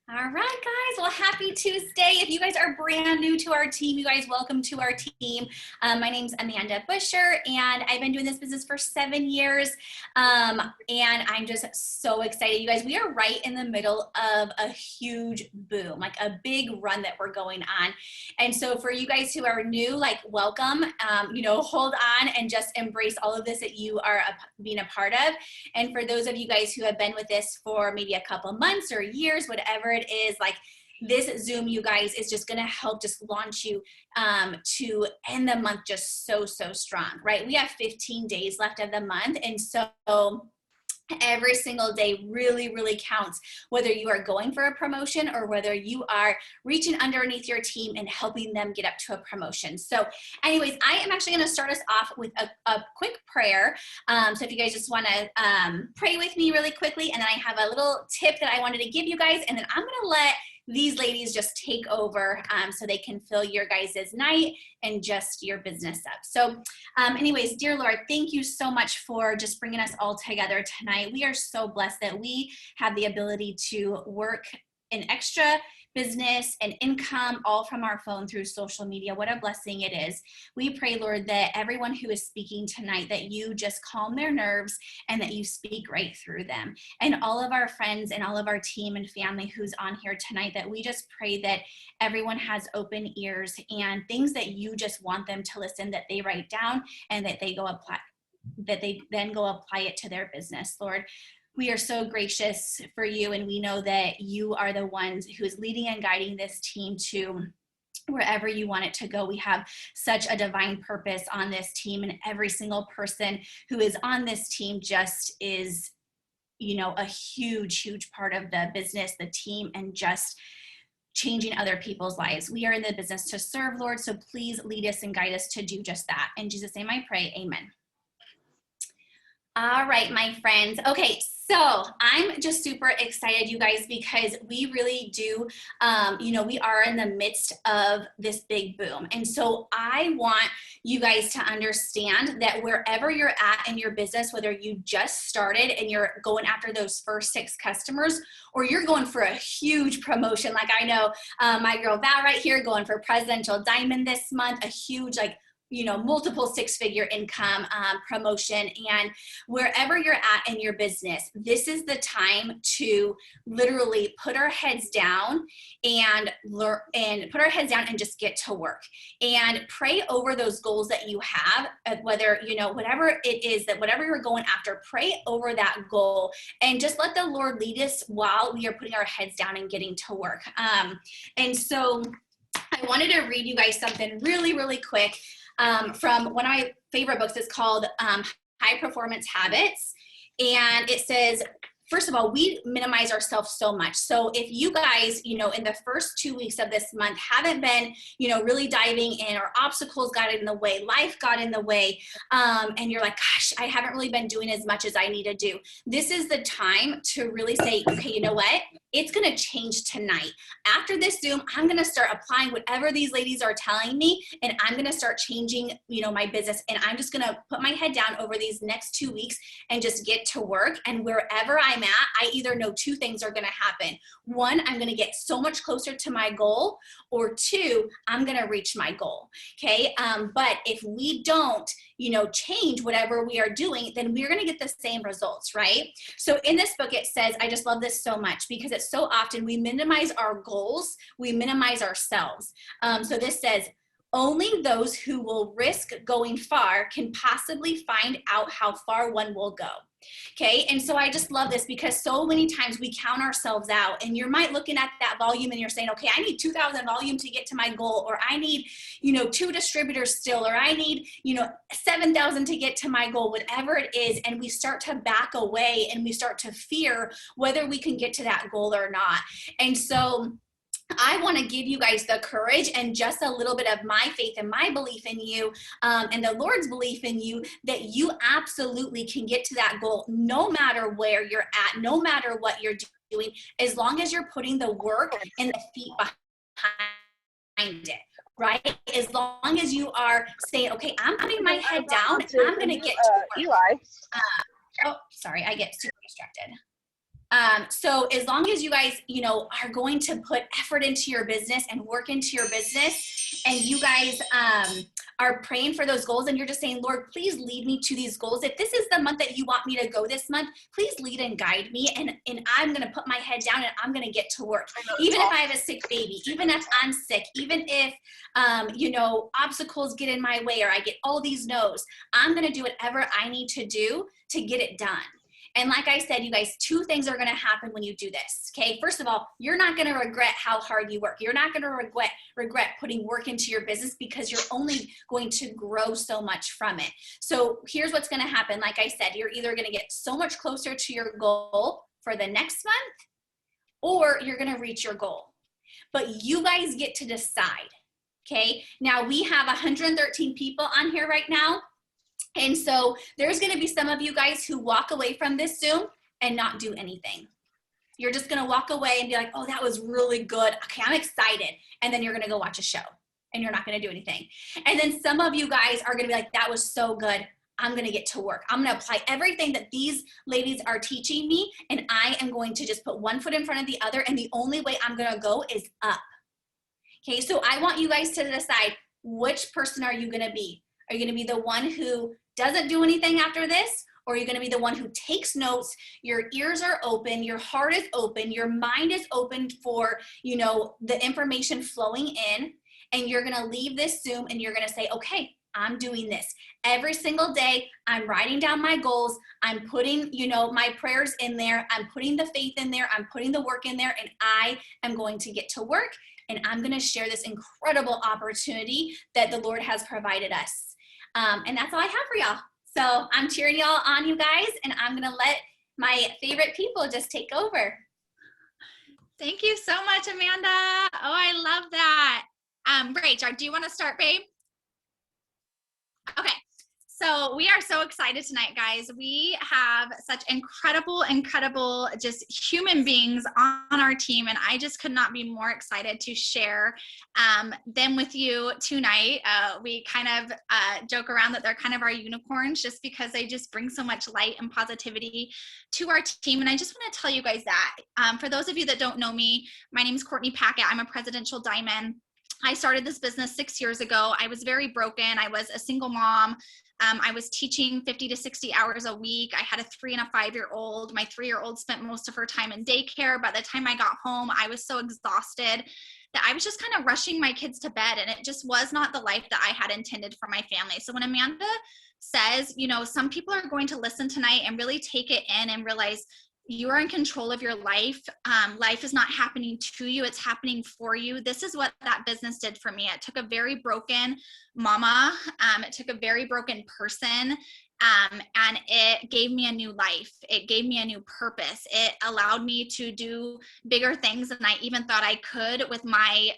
All right, guys. Well, happy Tuesday. If you guys are brand new to our team, you guys, welcome to our team. My name's Amanda Busher, and I've been doing this business for 7 years. And I'm just so excited. You guys, we are right in the middle of a huge boom, like a big run that we're going on. And so for you guys who are new, like welcome, hold on and just embrace all of this that you are being a part of. And for those of you guys who have been with this for maybe a couple months or years, whatever it is, like this Zoom, you guys, is just going to help just launch you to end the month just so strong, right? We have 15 days left of the month. And so every single day really counts, whether you are going for a promotion or whether you are reaching underneath your team and helping them get up to a promotion. So anyways, I am actually going to start us off with a quick prayer. So if you guys just want to pray with me really quickly, and then I have a little tip that I wanted to give you guys, and then I'm going to let these ladies just take over so they can fill your guys' night and just your business up. So anyways, dear Lord, thank you so much for just bringing us all together tonight. We are so blessed that we have the ability to work an extra business and income all from our phone through social media. What a blessing it is. We pray, Lord, that everyone who is speaking tonight, that you just calm their nerves and that you speak right through them. And all of our friends and all of our team and family who's on here tonight, that we just pray that everyone has open ears and things that you just want them to listen, that they write down and that they then go apply it to their business, Lord. We are so gracious for you, and we know that you are the ones who is leading and guiding this team to wherever you want it to go. We have such a divine purpose on this team, and every single person who is on this team just is, a huge part of the business, the team, and just changing other people's lives. We are in the business to serve, Lord, so please lead us and guide us to do just that. In Jesus' name I pray, amen. All right, my friends. Okay, so I'm just super excited, you guys, because we really do, we are in the midst of this big boom. And so I want you guys to understand that wherever you're at in your business, whether you just started and you're going after those first 6 customers, or you're going for a huge promotion, like I know my girl Val right here going for Presidential Diamond this month, a huge, multiple 6-figure income promotion. And wherever you're at in your business, this is the time to literally put our heads down and just get to work and pray over those goals that you have, whether, whatever it is, that whatever you're going after, pray over that goal and just let the Lord lead us while we are putting our heads down and getting to work. And so I wanted to read you guys something really quick from one of my favorite books. It's called High Performance Habits. And it says, first of all, we minimize ourselves so much. So if you guys, in the first 2 weeks of this month haven't been, really diving in, or obstacles got in the way, life got in the way, and you're like, gosh, I haven't really been doing as much as I need to do. This is the time to really say, okay, you know what? It's going to change tonight. After this Zoom, I'm going to start applying whatever these ladies are telling me, and I'm going to start changing, my business. And I'm just going to put my head down over these next 2 weeks and just get to work. And wherever I'm at, I either know 2 things are going to happen. 1, I'm going to get so much closer to my goal, or 2, I'm going to reach my goal. Okay. But if we don't, change whatever we are doing, then we're going to get the same results, right? So in this book, it says, I just love this so much because it's so often we minimize our goals, we minimize ourselves. So this says, only those who will risk going far can possibly find out how far one will go. Okay, and so I just love this because so many times we count ourselves out, and you might looking at that volume and you're saying, okay, I need 2,000 volume to get to my goal, or I need, 2 distributors still, or I need, 7,000 to get to my goal, whatever it is. And we start to back away and we start to fear whether we can get to that goal or not. And so I want to give you guys the courage and just a little bit of my faith and my belief in you, and the Lord's belief in you, that you absolutely can get to that goal no matter where you're at, no matter what you're doing, as long as you're putting the work and the feet behind it, right? As long as you are saying, okay, I'm putting my head down, I'm going to get to work. Eli. Oh, sorry, I get super distracted. So as long as you guys, you know, are going to put effort into your business and work into your business, and you guys are praying for those goals, and you're just saying, Lord, please lead me to these goals. If this is the month that you want me to go this month, please lead and guide me. And I'm going to put my head down and I'm going to get to work. Even if I have a sick baby, even if I'm sick, even if, you know, obstacles get in my way or I get all these no's, I'm going to do whatever I need to do to get it done. And like I said, you guys, two things are going to happen when you do this. Okay. First of all, you're not going to regret how hard you work. You're not going to regret putting work into your business, because you're only going to grow so much from it. So here's what's going to happen. Like I said, you're either going to get so much closer to your goal for the next month, or you're going to reach your goal. But you guys get to decide. Okay. Now we have 113 people on here right now. And so there's going to be some of you guys who walk away from this Zoom and not do anything. You're just going to walk away and be like, oh, that was really good. Okay, I'm excited. And then you're going to go watch a show and you're not going to do anything. And then some of you guys are going to be like, that was so good. I'm going to get to work. I'm going to apply everything that these ladies are teaching me. And I am going to just put one foot in front of the other. And the only way I'm going to go is up. Okay, so I want you guys to decide, which person are you going to be? Are you going to be the one who doesn't do anything after this? Or are you going to be the one who takes notes, your ears are open, your heart is open, your mind is open for, you know, the information flowing in, and you're going to leave this Zoom and you're going to say, okay, I'm doing this. Every single day, I'm writing down my goals. I'm putting, you know, my prayers in there. I'm putting the faith in there. I'm putting the work in there, and I am going to get to work, and I'm going to share this incredible opportunity that the Lord has provided us. And that's all I have for y'all. So I'm cheering y'all on, you guys, and I'm going to let my favorite people just take over. Thank you so much, Amanda. Oh, I love that. Rach, do you want to start, babe? Okay. So we are so excited tonight, guys. We have such incredible just human beings on our team, and I just could not be more excited to share them with you tonight. We kind of joke around that they're kind of our unicorns, just because they just bring so much light and positivity to our team. And I just want to tell you guys that. For those of you that don't know me, my name is Courtney Packett. I'm a Presidential Diamond. I started this business 6 years ago. I was very broken. I was a single mom. I was teaching 50 to 60 hours a week. I had a 3- and 5-year-old. My 3-year-old spent most of her time in daycare. By the time I got home, I was so exhausted that I was just kind of rushing my kids to bed, and it just was not the life that I had intended for my family. So when Amanda says, you know, some people are going to listen tonight and really take it in and realize you are in control of your life. Life is not happening to you. It's happening for you. This is what that business did for me. It took a very broken mama. It took a very broken person. And it gave me a new life. It gave me a new purpose. It allowed me to do bigger things than I even thought I could with my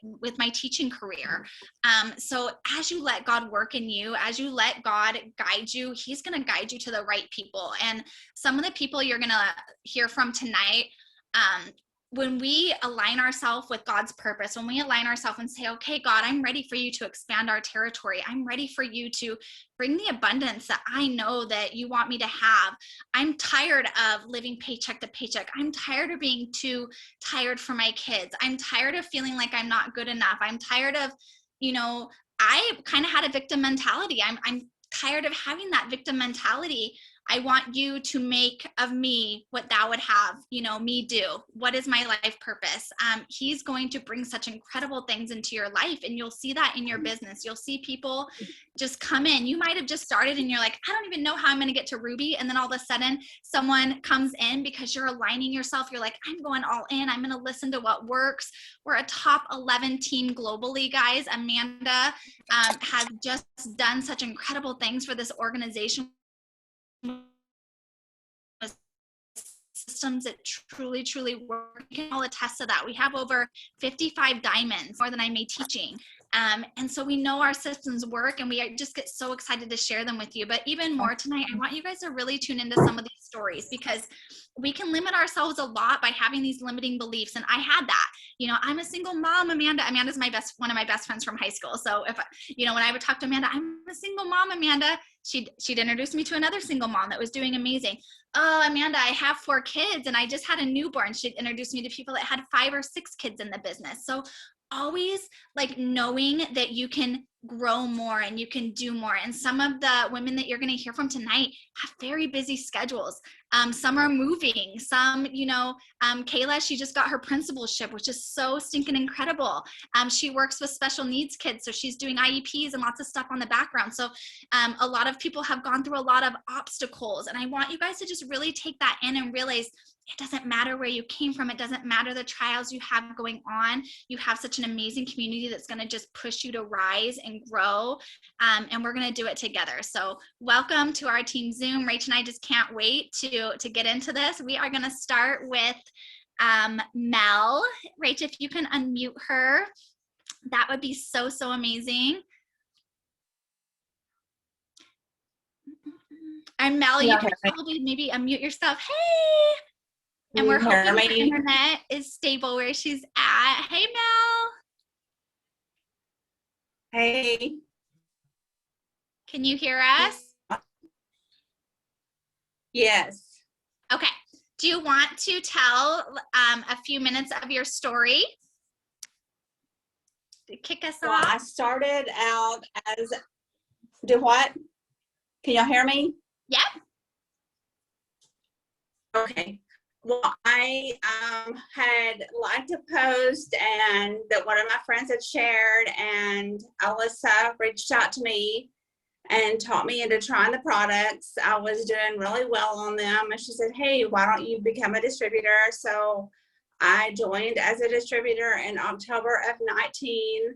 teaching career. So as you let God work in you, as you let God guide you, He's going to guide you to the right people. And some of the people you're going to hear from tonight, when we align ourselves with God's purpose, when we align ourselves and say, okay, God, I'm ready for you to expand our territory. I'm ready for you to bring the abundance that I know that you want me to have. I'm tired of living paycheck to paycheck. I'm tired of being too tired for my kids. I'm tired of feeling like I'm not good enough. I'm tired of, you know, I kind of had a victim mentality. I'm tired of having that victim mentality. I want you to make of me what thou would have, you know, me do. What is my life purpose? He's going to bring such incredible things into your life, and you'll see that in your business. You'll see people just come in. You might have just started and you're like, I don't even know how I'm going to get to Ruby. And then all of a sudden someone comes in because you're aligning yourself. You're like, I'm going all in. I'm going to listen to what works. We're a top 11 team globally, guys. Amanda has just done such incredible things for this organization. Systems that truly work. We can all attest to that. We have over 55 diamonds, more than I made teaching. And so we know our systems work, and we just get so excited to share them with you. But even more tonight, I want you guys to really tune into some of these stories, because we can limit ourselves a lot by having these limiting beliefs. And I had that, you know, I'm a single mom. Amanda's one of my best friends from high school. So if, you know, when I would talk to Amanda, I'm a single mom, Amanda, she'd introduce me to another single mom that was doing amazing. Oh, Amanda, I have 4 kids and I just had a newborn. She'd introduce me to people that had 5 or 6 kids in the business. So always like knowing that you can grow more and you can do more. And some of the women that you're going to hear from tonight have very busy schedules. Some are moving, some, you know, Kayla, she just got her principalship, which is so stinking incredible. She works with special needs kids, so she's doing IEPs and lots of stuff on the background. So a lot of people have gone through a lot of obstacles, and I want you guys to just really take that in and realize it doesn't matter where you came from. It doesn't matter the trials you have going on. You have such an amazing community that's going to just push you to rise and grow. And we're going to do it together. So welcome to our team Zoom. Rach and I just can't wait to get into this. We are going to start with Mel. Rach, if you can unmute her, that would be so, so amazing. And Mel, you can probably maybe unmute yourself. Hey. And we're hoping the internet is stable where she's at. Hey, Mel. Hey. Can you hear us? Yes. Okay. Do you want to tell a few minutes of your story to kick us Well, off? I started out as, do what? Can y'all hear me? Yep. Okay. Well, I had liked a post and that one of my friends had shared, and Alyssa reached out to me and taught me into trying the products. I was doing really well on them, and she said, hey, why don't you become a distributor? So I joined as a distributor in October of 19.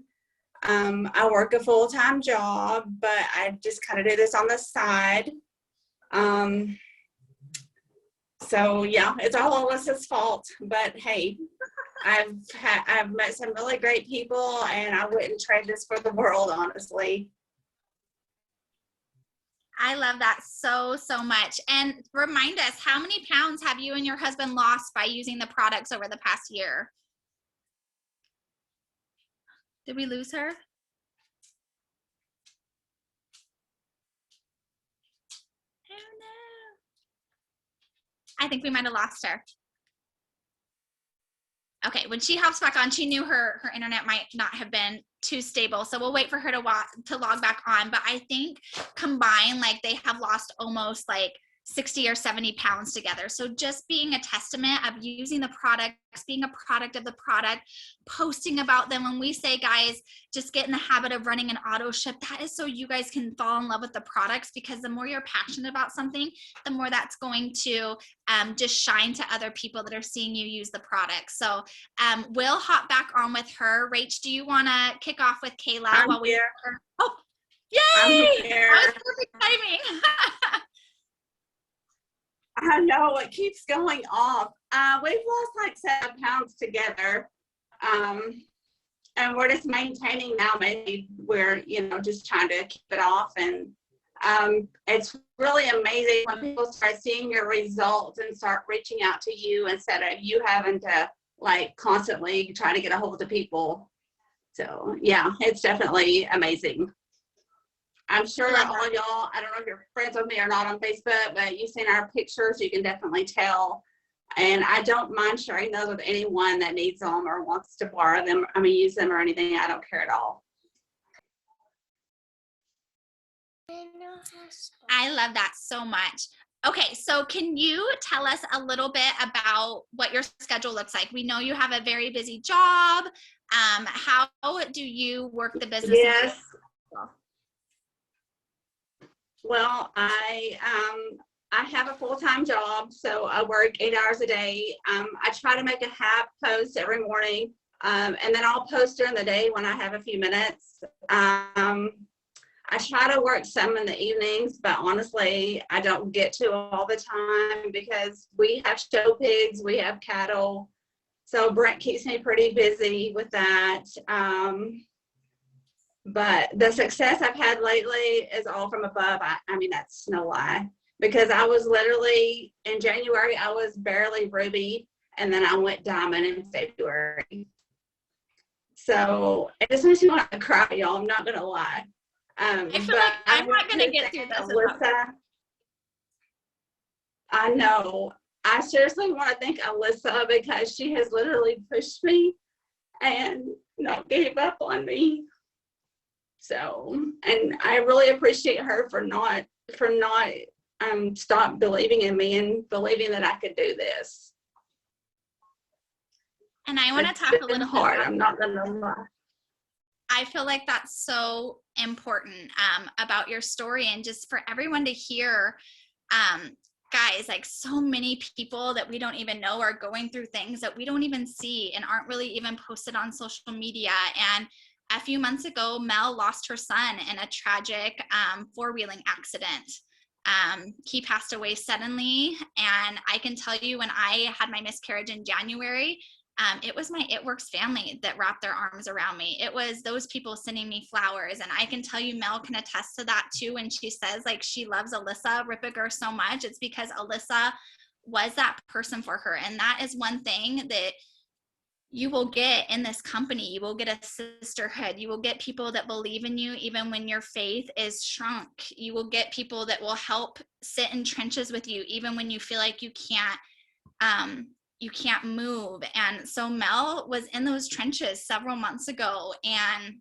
I work a full-time job, but I just kind of do this on the side. So yeah, it's all Alyssa's fault, but hey, I've met some really great people, and I wouldn't trade this for the world, honestly. I love that so, so much. And remind us, how many pounds have you and your husband lost by using the products over the past year? Did we lose her? I think we might have lost her. Okay, when she hops back on, she knew her internet might not have been too stable, so we'll wait for her to log back on. But I think combined, like, they have lost almost like 60 or 70 pounds together. So just being a testament of using the products, being a product of the product, posting about them. When we say, guys, just get in the habit of running an auto ship, that is so you guys can fall in love with the products, because the more you're passionate about something, the more that's going to just shine to other people that are seeing you use the product. So we'll hop back on with her. Rach, do you want to kick off with Kayla? I'm here. Oh, yay! I'm here. That was perfect timing. I know, it keeps going off. We've lost like 7 pounds together. And we're just maintaining now. Maybe we're, you know, just trying to keep it off. And it's really amazing when people start seeing your results and start reaching out to you instead of you having to like constantly try to get a hold of people. So yeah, it's definitely amazing. I'm sure that all y'all, I don't know if you're friends with me or not on Facebook, but you've seen our pictures, you can definitely tell. And I don't mind sharing those with anyone that needs them or wants to borrow them, I mean, use them or anything. I don't care at all. I love that so much. Okay, so can you tell us a little bit about what your schedule looks like? We know you have a very busy job. How do you work the business? Yes. Well, I have a full-time job, so I work 8 hours a day. I try to make a half post every morning, and then I'll post during the day when I have a few minutes. I try to work some in the evenings, but honestly, I don't get to all the time because we have show pigs, we have cattle, so Brent keeps me pretty busy with that. But the success I've had lately is all from above. I mean, that's no lie. because I was literally in January, I was barely ruby, and then I went diamond in February. So it just makes me want to cry, y'all. I'm not gonna lie. I feel like I'm not gonna get through this. Alyssa, I know. I seriously want to thank Alyssa because she has literally pushed me and not gave up on me. So, and I really appreciate her for not stop believing in me and believing that I could do this. And I want to talk a little hard. bit. I'm not gonna lie. I feel like that's so important about your story, and just for everyone to hear, guys, like so many people that we don't even know are going through things that we don't even see and aren't really even posted on social media. And a few months ago, Mel lost her son in a tragic four-wheeling accident. He passed away suddenly, and I can tell you, when I had my miscarriage in January, it was my It Works family that wrapped their arms around me. It was those people sending me flowers. And I can tell you, Mel can attest to that too. When she says like she loves Alyssa Rippiger so much, it's because Alyssa was that person for her. And that is one thing that you will get in this company. You will get a sisterhood. You will get people that believe in you even when your faith is shrunk. You will get people that will help sit in trenches with you even when you feel like you can't move. And so Mel was in those trenches several months ago, and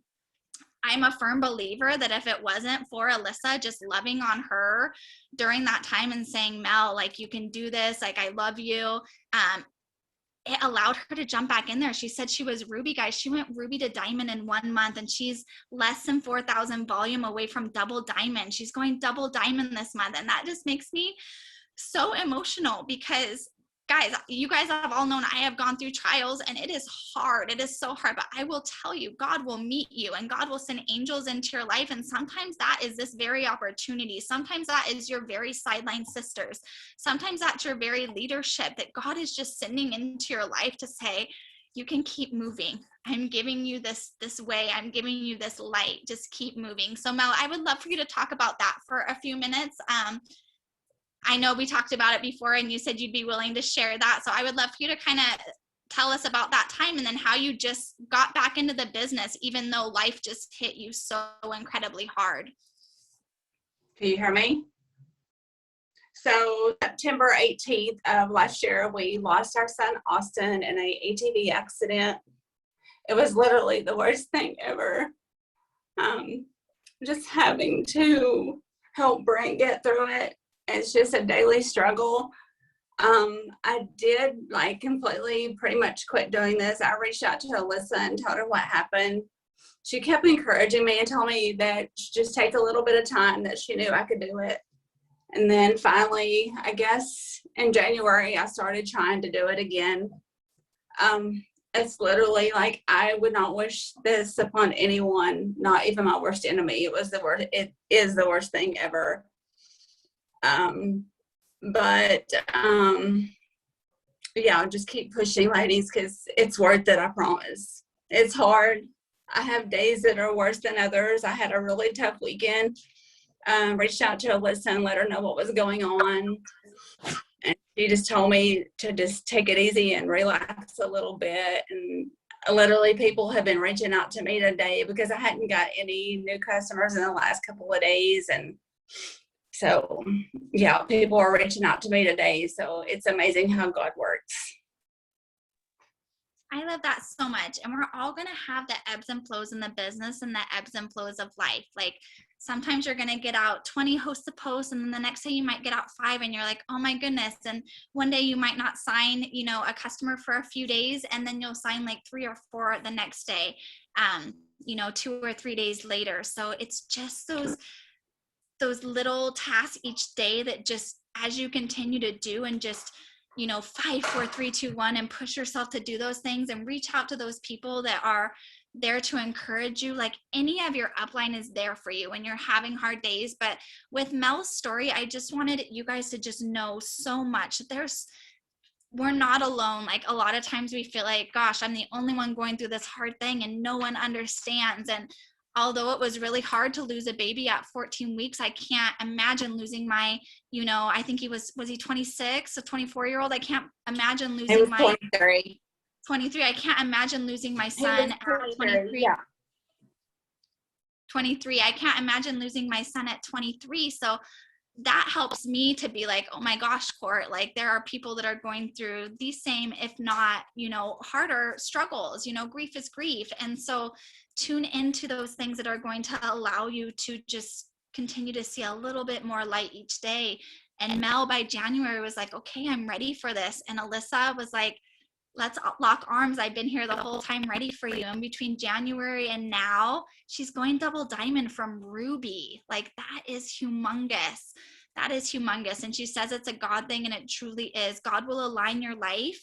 I'm a firm believer that if it wasn't for Alyssa just loving on her during that time and saying, Mel, like, you can do this, like, I love you, it allowed her to jump back in there. She said she was ruby, guys. She went ruby to diamond in 1 month, and she's less than 4,000 volume away from double diamond. She's going double diamond this month. And that just makes me so emotional because, guys, you guys have all known I have gone through trials, and it is hard. It is so hard, but I will tell you, God will meet you, and God will send angels into your life. And sometimes that is this very opportunity. Sometimes that is your very sideline sisters. Sometimes that's your very leadership that God is just sending into your life to say, you can keep moving. I'm giving you this way. I'm giving you this light. Just keep moving. So Mel, I would love for you to talk about that for a few minutes. I know we talked about it before, and you said you'd be willing to share that. So I would love for you to kind of tell us about that time, and then how you just got back into the business, even though life just hit you so incredibly hard. Can you hear me? So September 18th of last year, we lost our son, Austin, in an ATV accident. It was literally the worst thing ever. Just having to help Brent get through it. It's just a daily struggle. I did completely pretty much quit doing this. I reached out to Alyssa and told her what happened. She kept encouraging me and telling me that just take a little bit of time, that she knew I could do it. And then finally, I guess in January, I started trying to do it again. It's literally like, I would not wish this upon anyone, not even my worst enemy. It is the worst thing ever. Yeah, just keep pushing, ladies, because it's worth it, I promise. It's hard. I have days that are worse than others. I had a really tough weekend. Reached out to Alyssa and let her know what was going on. And she just told me to just take it easy and relax a little bit. And literally people have been reaching out to me today because I hadn't got any new customers in the last couple of days. And so, yeah, people are reaching out to me today. So it's amazing how God works. I love that so much. And we're all going to have the ebbs and flows in the business and the ebbs and flows of life. Like, sometimes you're going to get out 20 hosts to post, and then the next day you might get out 5, and you're like, oh my goodness. And one day you might not sign, a customer for a few days, and then you'll sign like 3 or 4 the next day, 2 or 3 days later. So it's just those little tasks each day that just, as you continue to do and just, 5, 4, 3, 2, 1, and push yourself to do those things and reach out to those people that are there to encourage you. Like, any of your upline is there for you when you're having hard days. But with Mel's story, I just wanted you guys to just know so much. We're not alone. Like, a lot of times we feel like, gosh, I'm the only one going through this hard thing and no one understands. And although it was really hard to lose a baby at 14 weeks, I can't imagine losing my, I think was he 26, a 24-year-old? I can't imagine It losing was my 23. 23. I can't imagine losing my He was son at 23. yeah. 23. I can't imagine losing my son at 23. So that helps me to be like, oh my gosh, Court, like there are people that are going through the same, if not, harder struggles. Grief is grief. And so tune into those things that are going to allow you to just continue to see a little bit more light each day. And Mel by January was like, okay, I'm ready for this. And Alyssa was like, let's lock arms. I've been here the whole time ready for you. And between January and now, she's going double diamond from Ruby. Like that is humongous. That is humongous. And she says it's a God thing, and it truly is. God will align your life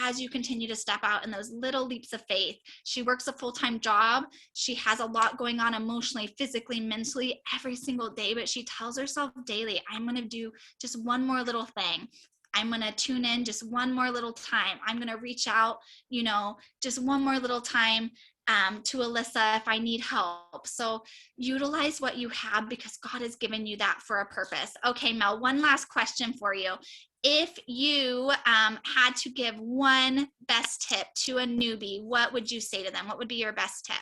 as you continue to step out in those little leaps of faith. She works a full-time job. She has a lot going on emotionally, physically, mentally every single day, but she tells herself daily, I'm going to do just one more little thing. I'm going to tune in just one more little time. I'm going to reach out, just one more little time to Alyssa if I need help. So utilize what you have, because God has given you that for a purpose. Okay, Mel, one last question for you. If you had to give one best tip to a newbie, what would you say to them? What would be your best tip?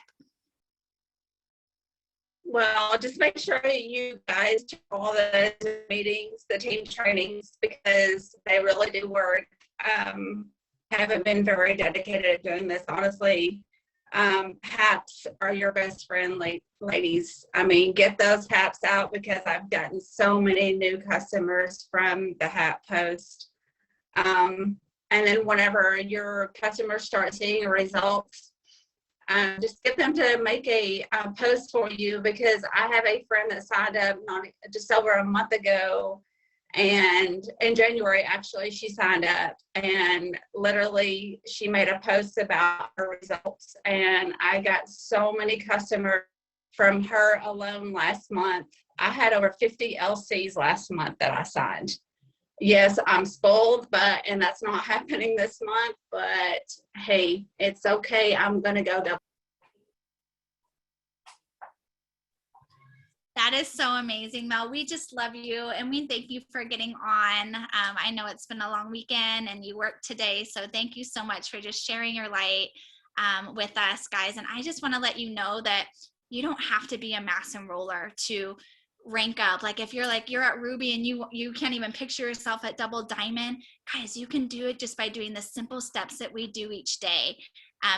Well, just make sure you guys check all the meetings, the team trainings, because they really do work. Haven't been very dedicated at doing this, honestly. HAPs are your best friend, ladies. I mean, get those HAPs out, because I've gotten so many new customers from the HAP post. And then whenever your customers start seeing results, just get them to make a post for you, because I have a friend that signed up just over a month ago, and in January, actually, she signed up, and literally she made a post about her results, and I got so many customers from her alone last month. I had over 50 LCs last month that I signed. Yes, I'm spoiled, and that's not happening this month, but hey, it's okay. I'm going to go double. That is so amazing, Mel. We just love you, and we thank you for getting on. I know it's been a long weekend and you worked today, so thank you so much for just sharing your light with us, guys. And I just want to let you know that you don't have to be a mass enroller to rank up. Like if you're at Ruby and you can't even picture yourself at double diamond, guys, you can do it just by doing the simple steps that we do each day.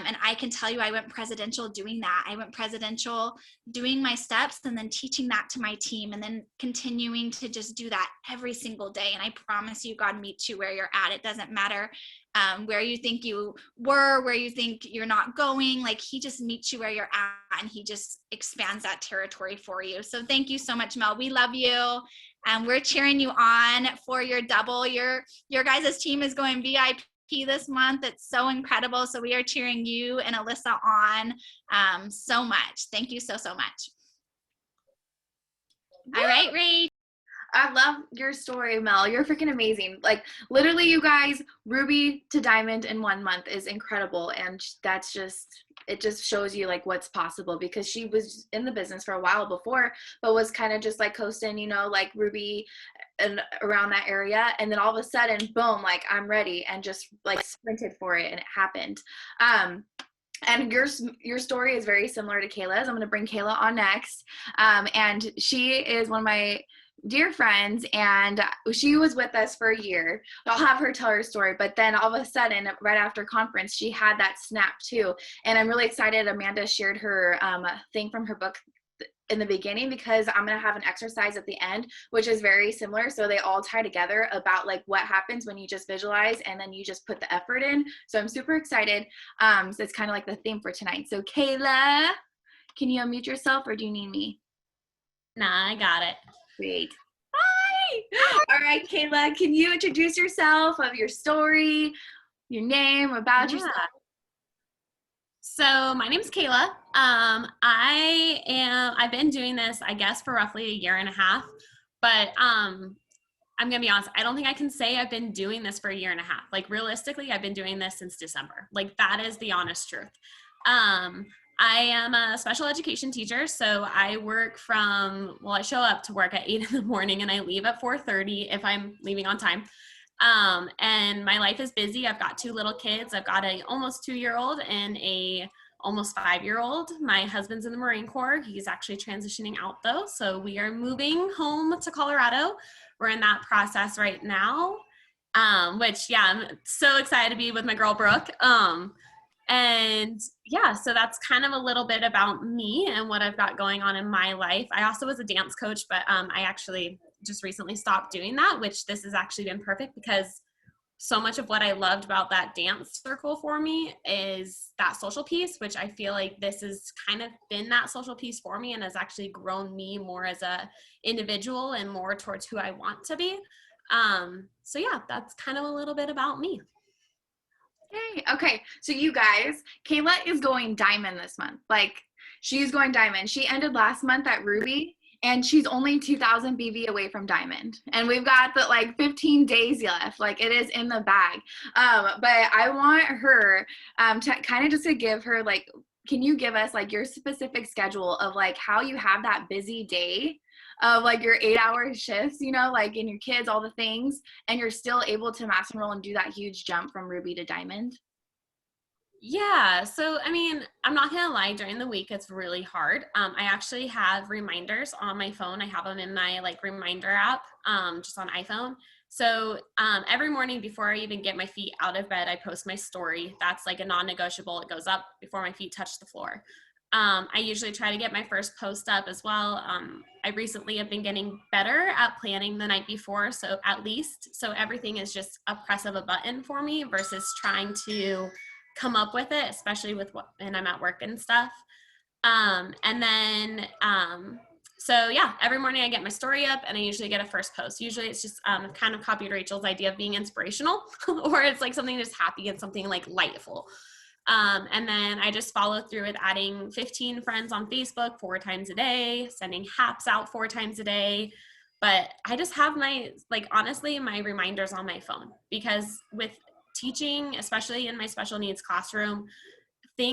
And I can tell you, I went presidential doing that. I went presidential doing my steps and then teaching that to my team, and then continuing to just do that every single day. And I promise you, God meets you where you're at. It doesn't matter where you think you were, where you think you're not going. Like he just meets you where you're at, and he just expands that territory for you. So thank you so much, Mel. We love you. We're cheering you on for your double. Your guys' team is going VIP this month. It's so incredible. So we are cheering you and Alyssa on so much. Thank you so much. All right, Ray. I love your story, Mel. You're freaking amazing. Like literally, you guys, Ruby to Diamond in 1 month is incredible. And that's just, it just shows you like what's possible, because she was in the business for a while before, but was kind of just like coasting, like Ruby and around that area. And then all of a sudden, boom, like I'm ready, and just like sprinted for it, and it happened. And your story is very similar to Kayla's. I'm going to bring Kayla on next. And she is one of my dear friends, and she was with us for a year. I'll have her tell her story, but then all of a sudden, right after conference, she had that snap too. And I'm really excited Amanda shared her thing from her book in the beginning, because I'm going to have an exercise at the end, which is very similar. So they all tie together about like what happens when you just visualize and then you just put the effort in. So I'm super excited. So it's kind of like the theme for tonight. So Kayla, can you unmute yourself, or do you need me? Nah, I got it. Great. Hi. All right, Kayla, can you introduce yourself, of your story, your name, about yourself? So my name's Kayla. I've been doing this, I guess, for roughly a year and a half, but I'm gonna be honest, I don't think I can say I've been doing this for a year and a half. Like realistically, I've been doing this since December. Like that is the honest truth. I am a special education teacher, so I work from, well, I show up to work at 8 in the morning and I leave at 4:30 if I'm leaving on time. And my life is busy. I've got 2 little kids. I've got a almost 2-year-old and a almost 5-year-old. My husband's in the Marine Corps. He's actually transitioning out though, so we are moving home to Colorado. We're in that process right now, which, yeah, I'm so excited to be with my girl, Brooke. And yeah, so that's kind of a little bit about me and what I've got going on in my life. I also was a dance coach, but I actually just recently stopped doing that, which this has actually been perfect because so much of what I loved about that dance circle for me is that social piece, which I feel like this has kind of been that social piece for me and has actually grown me more as a individual and more towards who I want to be. So yeah, that's kind of a little bit about me. Yay. Okay, so you guys, Kayla is going diamond this month. Like, she's going diamond. She ended last month at ruby, and she's only 2,000 BV away from diamond. And we've got the 15 days left. Like, it is in the bag. But I want her to kind of just to give her can you give us your specific schedule of how you have that busy day of your 8-hour shifts, and your kids, all the things, and you're still able to mass enroll and do that huge jump from ruby to diamond? Yeah, so I mean, I'm not gonna lie, during the week it's really hard. I actually have reminders on my phone. I have them in my reminder app, just on iPhone. So every morning before I even get my feet out of bed, I post my story. That's a non-negotiable. It goes up before my feet touch the floor. I usually try to get my first post up as well. I recently have been getting better at planning the night before, so everything is just a press of a button for me versus trying to come up with it, especially when I'm at work and stuff. So yeah, every morning I get my story up and I usually get a first post. Usually it's just kind of copied Rachel's idea of being inspirational or it's something just happy and something lightful. And then I just follow through with adding 15 friends on Facebook 4 times a day, sending haps out 4 times a day. But I just have honestly, my reminders on my phone because with teaching, especially in my special needs classroom,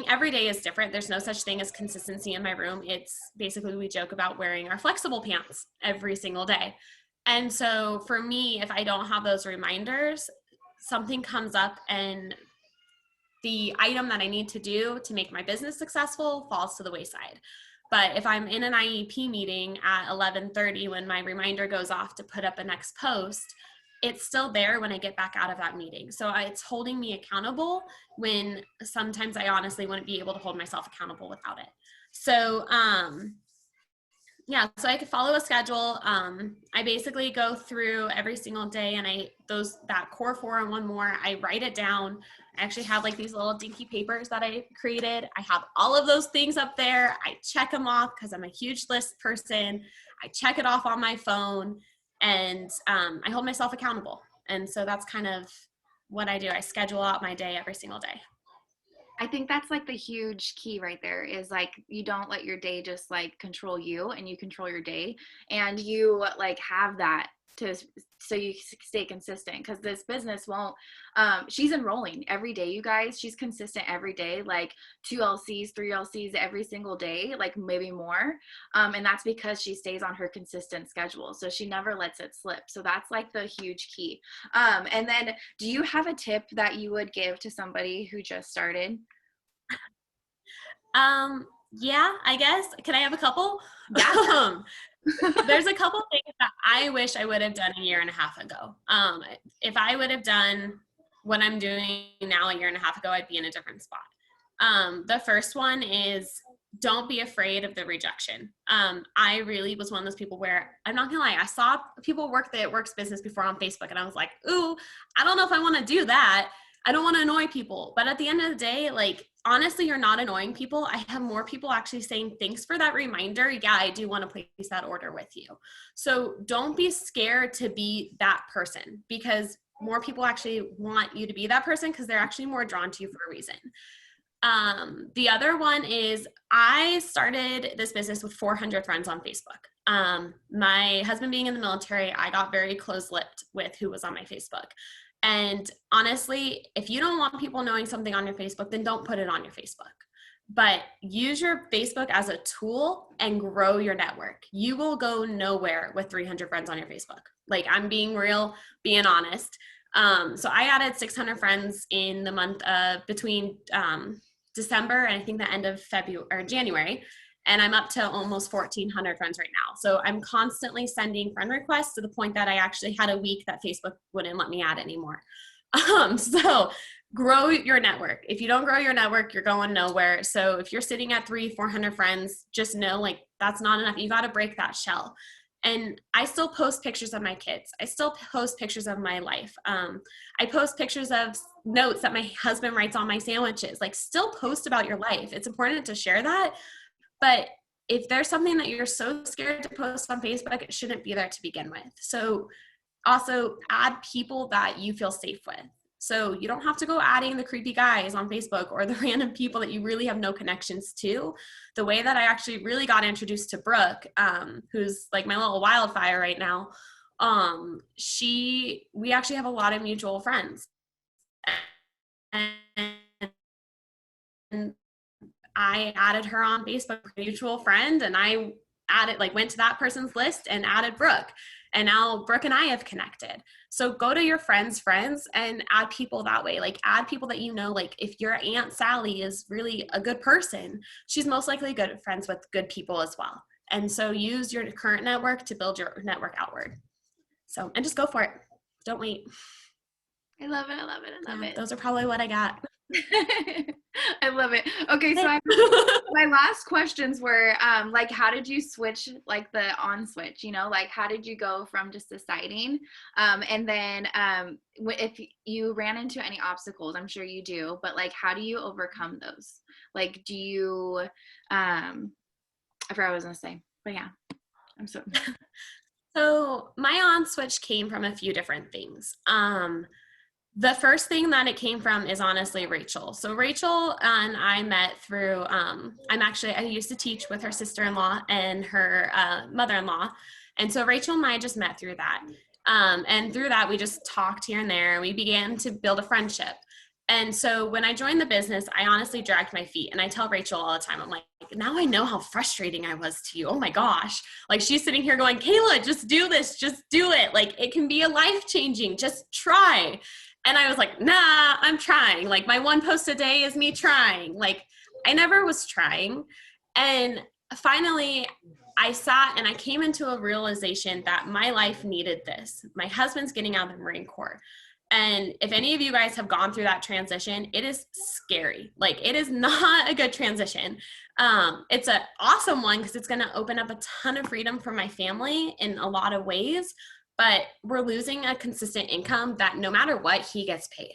every day is different. There's no such thing as consistency in my room. It's basically, we joke about wearing our flexible pants every single day. And so for me, if I don't have those reminders, something comes up and the item that I need to do to make my business successful falls to the wayside. But if I'm in an IEP meeting at 11:30 when my reminder goes off to put up a next post, it's still there when I get back out of that meeting. So it's holding me accountable when sometimes I honestly wouldn't be able to hold myself accountable without it. So yeah, so I could follow a schedule. I basically go through every single day and that core 4 and 1 more, I write it down. I actually have these little dinky papers that I created. I have all of those things up there. I check them off because I'm a huge list person. I check it off on my phone and I hold myself accountable. And so that's kind of what I do. I schedule out my day every single day. I think that's the huge key right there is you don't let your day just control you, and you control your day, and you have that so you stay consistent, because this business won't she's enrolling every day, you guys. She's consistent every day, 2 LCs, 3 LCs every single day, maybe more, and that's because she stays on her consistent schedule, so she never lets it slip. So that's the huge key. And then do you have a tip that you would give to somebody who just started? Yeah, I guess. Can I have a couple? Yeah. There's a couple things that I wish I would have done a year and a half ago. If I would have done what I'm doing now a year and a half ago, I'd be in a different spot. The first one is don't be afraid of the rejection. I really was one of those people where, I'm not gonna lie, I saw people work the It Works business before on Facebook and I was like, ooh, I don't know if I want to do that. I don't want to annoy people. But at the end of the day, honestly, you're not annoying people. I have more people actually saying, thanks for that reminder. Yeah, I do want to place that order with you. So don't be scared to be that person, because more people actually want you to be that person because they're actually more drawn to you for a reason. The other one is I started this business with 400 friends on Facebook. My husband being in the military, I got very close-lipped with who was on my Facebook. And honestly, if you don't want people knowing something on your Facebook, then don't put it on your Facebook. but use your Facebook as a tool and grow your network. You will go nowhere with 300 friends on your Facebook. Like, I'm being real, being honest. So I added 600 friends in the month of between December and I think the end of February or January. And I'm up to almost 1,400 friends right now. So I'm constantly sending friend requests to the point that I actually had a week that Facebook wouldn't let me add anymore. So grow your network. If you don't grow your network, you're going nowhere. So if you're sitting at 300-400 friends, just know like that's not enough. You got to break that shell. And I still post pictures of my kids. I still post pictures of my life. I post pictures of notes that my husband writes on my sandwiches. Like, still post about your life. It's important to share that. But if there's something that you're so scared to post on Facebook, it shouldn't be there to begin with. So also add people that you feel safe with. So you don't have to go adding the creepy guys on Facebook or the random people that you really have no connections to. The way that I actually really got introduced to Brooke, who's like my little wildfire right now, we actually have a lot of mutual friends. And I added her on Facebook, mutual friend, and I went to that person's list and added Brooke. And now Brooke and I have connected. So go to your friends' friends and add people that way. Like, add people that you know. Like, if your Aunt Sally is really a good person, she's most likely good friends with good people as well. And so use your current network to build your network outward. So, and just go for it. Don't wait. I love it. I love it. I love it. Those are probably what I got. I love it. Okay, so my last questions were like, how did you switch, like the on switch, like how did you go from just deciding and then if you ran into any obstacles, I'm sure you do, but like how do you overcome those? Like, do you I forgot what I was gonna say, but yeah, I'm so my on switch came from a few different things. The first thing that it came from is honestly Rachel. So Rachel and I met through, I used to teach with her sister-in-law and her mother-in-law. And so Rachel and I just met through that. And through that, we just talked here and there, and we began to build a friendship. And so when I joined the business, I honestly dragged my feet. And I tell Rachel all the time, I'm like, now I know how frustrating I was to you. Oh my gosh. Like, she's sitting here going, Kayla, just do this. Just do it. Like, it can be a life-changing. Just try. And I was like, nah, I'm trying. Like, my one post a day is me trying. Like, I never was trying. And finally, I sat and I came into a realization that my life needed this. My husband's getting out of the Marine Corps. And if any of you guys have gone through that transition, it is scary. Like, it is not a good transition. It's an awesome one because it's going to open up a ton of freedom for my family in a lot of ways. But we're losing a consistent income that no matter what, he gets paid.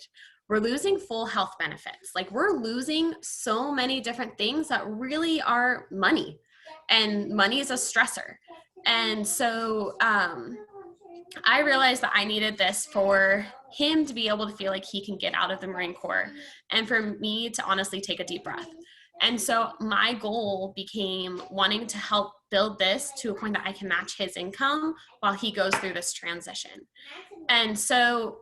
We're losing full health benefits. Like, we're losing so many different things that really are money. And money is a stressor. And so I realized that I needed this for him to be able to feel like he can get out of the Marine Corps and for me to honestly take a deep breath. And so my goal became wanting to help build this to a point that I can match his income while he goes through this transition. And so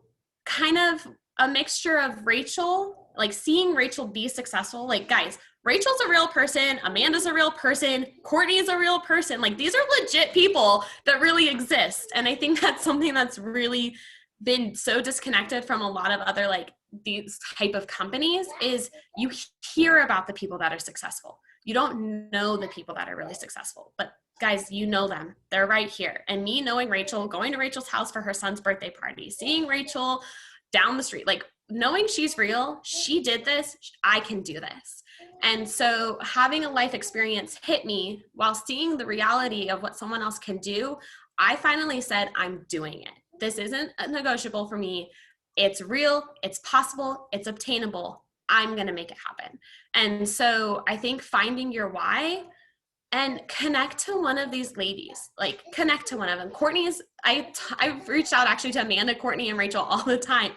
kind of a mixture of Rachel, like seeing Rachel be successful. Like, guys, Rachel's a real person. Amanda's a real person. Courtney is a real person. Like, these are legit people that really exist. And I think that's something that's really been so disconnected from a lot of other like these type of companies is you hear about the people that are successful. You don't know the people that are really successful, but guys, you know them. They're right here. And me knowing Rachel, going to Rachel's house for her son's birthday party, seeing Rachel down the street, like knowing she's real, she did this, I can do this. And so having a life experience hit me while seeing the reality of what someone else can do, I finally said, I'm doing it. This isn't negotiable for me. It's real, it's possible, it's obtainable. I'm going to make it happen. And so I think finding your why and connect to one of these ladies, like connect to one of them. Courtney's, I've reached out actually to Amanda, Courtney, and Rachel all the time,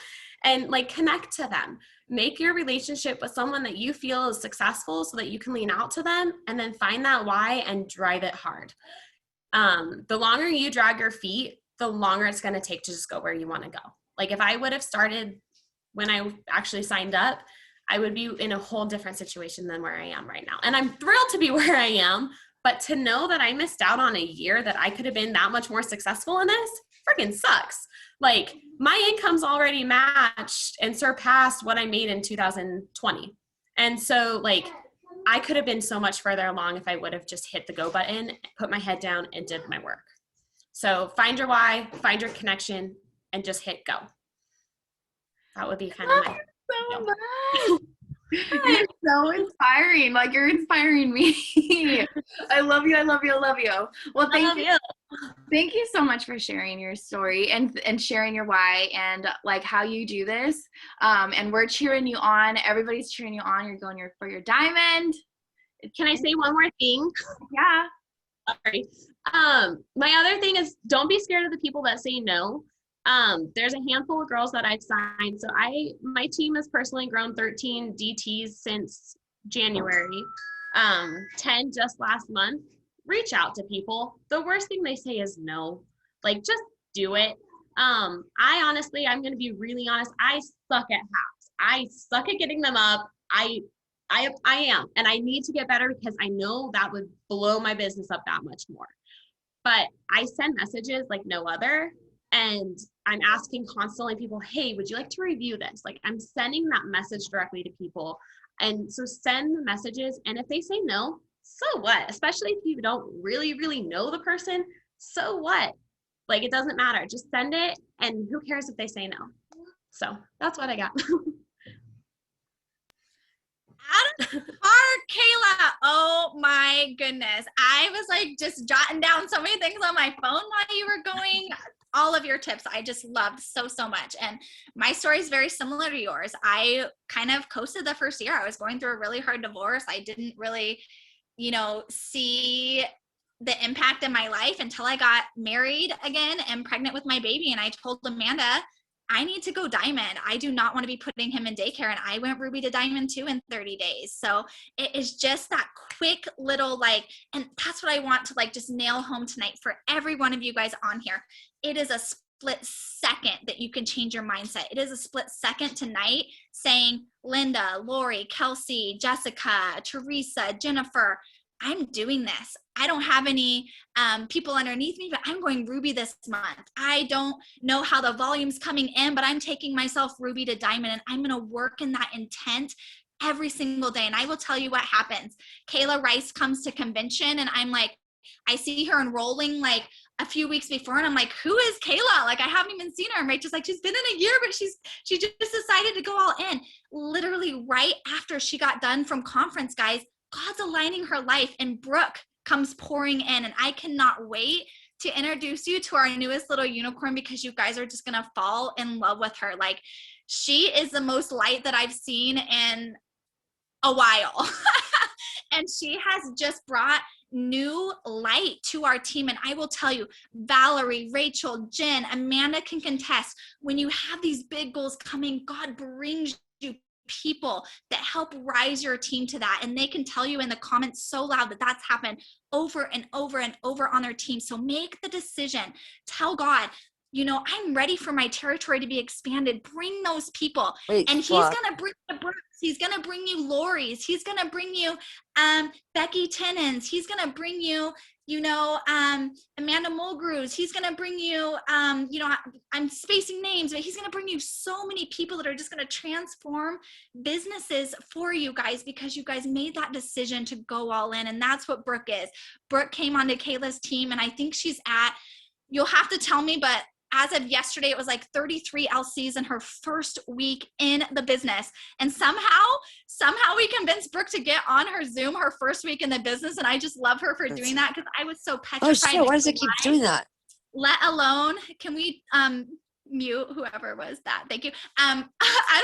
and like connect to them. Make your relationship with someone that you feel is successful so that you can lean out to them and then find that why and drive it hard. The longer you drag your feet, the longer it's going to take to just go where you want to go. Like if I would have started when I actually signed up, I would be in a whole different situation than where I am right now. And I'm thrilled to be where I am, but to know that I missed out on a year that I could have been that much more successful in this freaking sucks. Like, my income's already matched and surpassed what I made in 2020. And so, like, I could have been so much further along if I would have just hit the go button, put my head down, and did my work. So find your why, find your connection, and just hit go. That would be kind of my So much. You're so inspiring. Like, you're inspiring me. I love you. I love you. I love you. Well, thank you. Thank you so much for sharing your story and sharing your why and like how you do this. And we're cheering you on. Everybody's cheering you on. You're going for your diamond. Can I say one more thing? Yeah. Sorry. My other thing is, don't be scared of the people that say no. There's a handful of girls that I've signed. So my team has personally grown 13 DTs since January, 10 just last month. Reach out to people. The worst thing they say is no. Like, just do it. I'm going to be really honest. I suck at hacks. I suck at getting them up. I am, and I need to get better because I know that would blow my business up that much more. But I send messages like no other. And I'm asking constantly people, hey, would you like to review this? Like, I'm sending that message directly to people. And so send the messages. And if they say no, so what? Especially if you don't really, really know the person, so what? Like, it doesn't matter. Just send it. And who cares if they say no? So that's what I got. Kayla, oh my goodness. I was like just jotting down so many things on my phone while you were going. All of your tips I just loved so much. And my story is very similar to yours. I kind of coasted the first year. I was going through a really hard divorce. I didn't really, see the impact in my life until I got married again and pregnant with my baby. And I told Amanda, I need to go diamond. I do not want to be putting him in daycare. And I went ruby to diamond too in 30 days. So it is just that quick little and that's what I want to just nail home tonight for every one of you guys on here. It is a split second that you can change your mindset. It is a split second tonight saying, Linda, Lori, Kelsey, Jessica, Teresa, Jennifer, I'm doing this. I don't have any people underneath me, but I'm going ruby this month. I don't know how the volume's coming in, but I'm taking myself ruby to diamond, and I'm going to work in that intent every single day. And I will tell you what happens. Kayla Rice comes to convention, and I'm like, I see her enrolling a few weeks before, and I'm like, who is Kayla? I haven't even seen her. And Rachel's like, she's been in a year, but she just decided to go all in. Literally right after she got done from conference, guys, God's aligning her life, and Brooke comes pouring in, and I cannot wait to introduce you to our newest little unicorn because you guys are just going to fall in love with her. She is the most light that I've seen in a while. And she has just brought new light to our team. And I will tell you, Valerie, Rachel, Jen, Amanda can contest. When you have these big goals coming, God brings you people that help rise your team to that. And they can tell you in the comments so loud that that's happened over and over and over on their team. So make the decision. Tell God, I'm ready for my territory to be expanded. Bring those people. And he's going to bring the Brooks. He's going to bring you Lori's. He's going to bring you Becky Tinnins. He's going to bring you, Amanda Mulgrews. He's going to bring you, I'm spacing names, but he's going to bring you so many people that are just going to transform businesses for you guys because you guys made that decision to go all in. And that's what Brooke is. Brooke came onto Kayla's team, and I think she's you'll have to tell me, but as of yesterday, it was 33 LCs in her first week in the business. And somehow we convinced Brooke to get on her Zoom her first week in the business. And I just love her for doing that because I was so petrified. Oh shit, why does it keep doing that? Let alone, can we mute whoever was that? Thank you. I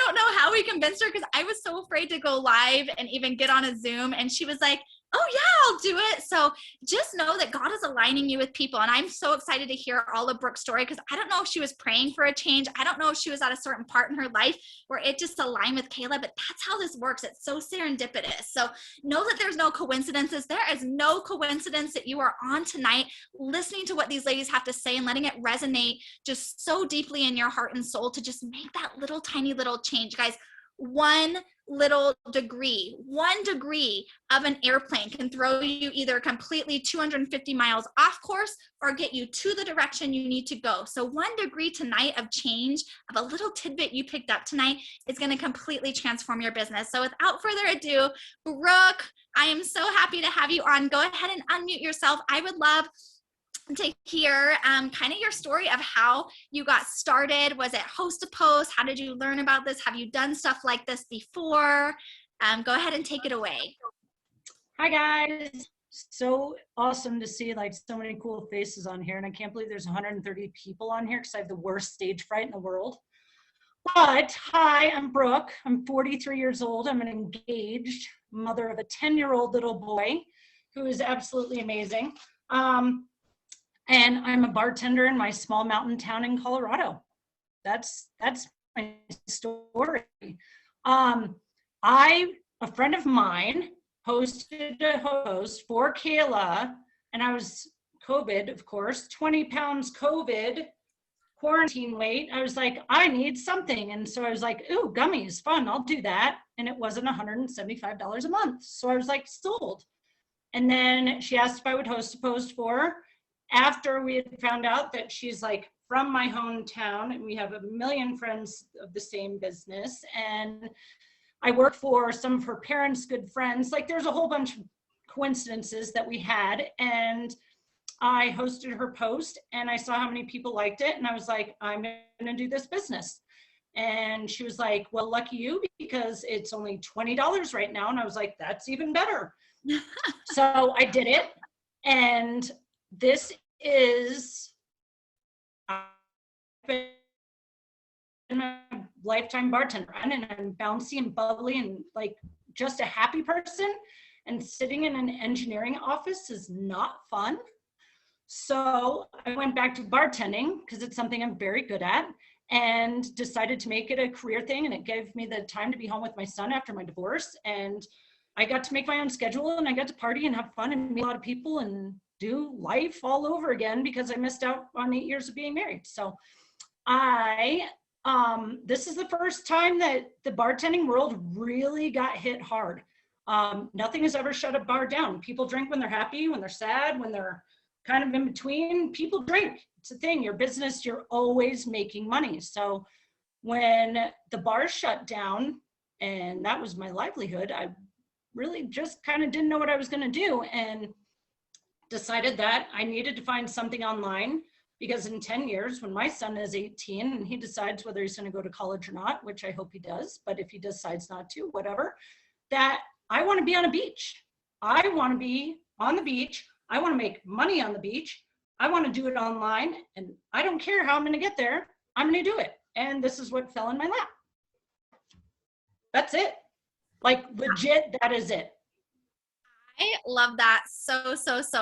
don't know how we convinced her because I was so afraid to go live and even get on a Zoom. And she was like, oh yeah, I'll do it. So just know that God is aligning you with people. And I'm so excited to hear all of Brooke's story because I don't know if she was praying for a change. I don't know if she was at a certain part in her life where it just aligned with Kayla, but that's how this works. It's so serendipitous. So know that there's no coincidences. There is no coincidence that you are on tonight listening to what these ladies have to say and letting it resonate just so deeply in your heart and soul to just make that little tiny little change. Guys, one little degree, 1 degree of an airplane can throw you either completely 250 miles off course or get you to the direction you need to go. So 1 degree tonight of change, of a little tidbit you picked up tonight, is going to completely transform your business. So without further ado, Brooke, I am so happy to have you on. Go ahead and unmute yourself. I would love to hear kind of your story of how you got started. Was it Host to Post? How did you learn about this? Have you done stuff like this before? Go ahead and take it away. Hi guys, so awesome to see like so many cool faces on here, and I can't believe there's 130 people on here because I have the worst stage fright in the world. But hi, I'm Brooke. I'm 43 years old. I'm an engaged mother of a 10-year-old little boy who is absolutely amazing. And I'm a bartender in my small mountain town in Colorado. That's my story. A friend of mine hosted a host for Kayla, and I was COVID, of course, 20 pounds COVID, quarantine weight. I was like, I need something. And so I was like, ooh, gummies, fun, I'll do that. And it wasn't $175 a month. So I was like, sold. And then she asked if I would host a post for her. After we had found out that she's like from my hometown, and we have a million friends of the same business, and I work for some of her parents' good friends. Like there's a whole bunch of coincidences that we had, and I hosted her post and I saw how many people liked it, and I was like, I'm gonna do this business. And she was like, well, lucky you, because it's only $20 right now. And I was like, that's even better. So I did it, and this is a lifetime bartender, and I'm bouncy and bubbly and like just a happy person, and sitting in an engineering office is not fun. So I went back to bartending because it's something I'm very good at, and decided to make it a career thing, and it gave me the time to be home with my son after my divorce, and I got to make my own schedule, and I got to party and have fun and meet a lot of people and do life all over again because I missed out on 8 years of being married. So this is the first time that the bartending world really got hit hard. Nothing has ever shut a bar down. People drink when they're happy, when they're sad, when they're kind of in between. People drink. It's a thing. Your business, you're always making money. So when the bars shut down, and that was my livelihood, I really just kind of didn't know what I was going to do, and decided that I needed to find something online, because in 10 years, when my son is 18 and he decides whether he's going to go to college or not, which I hope he does, but if he decides not to, whatever, that I want to be on a beach. I want to be on the beach. I want to make money on the beach. I want to do it online, and I don't care how I'm going to get there. I'm going to do it. And this is what fell in my lap. That's it. Like legit, that is it. I love that so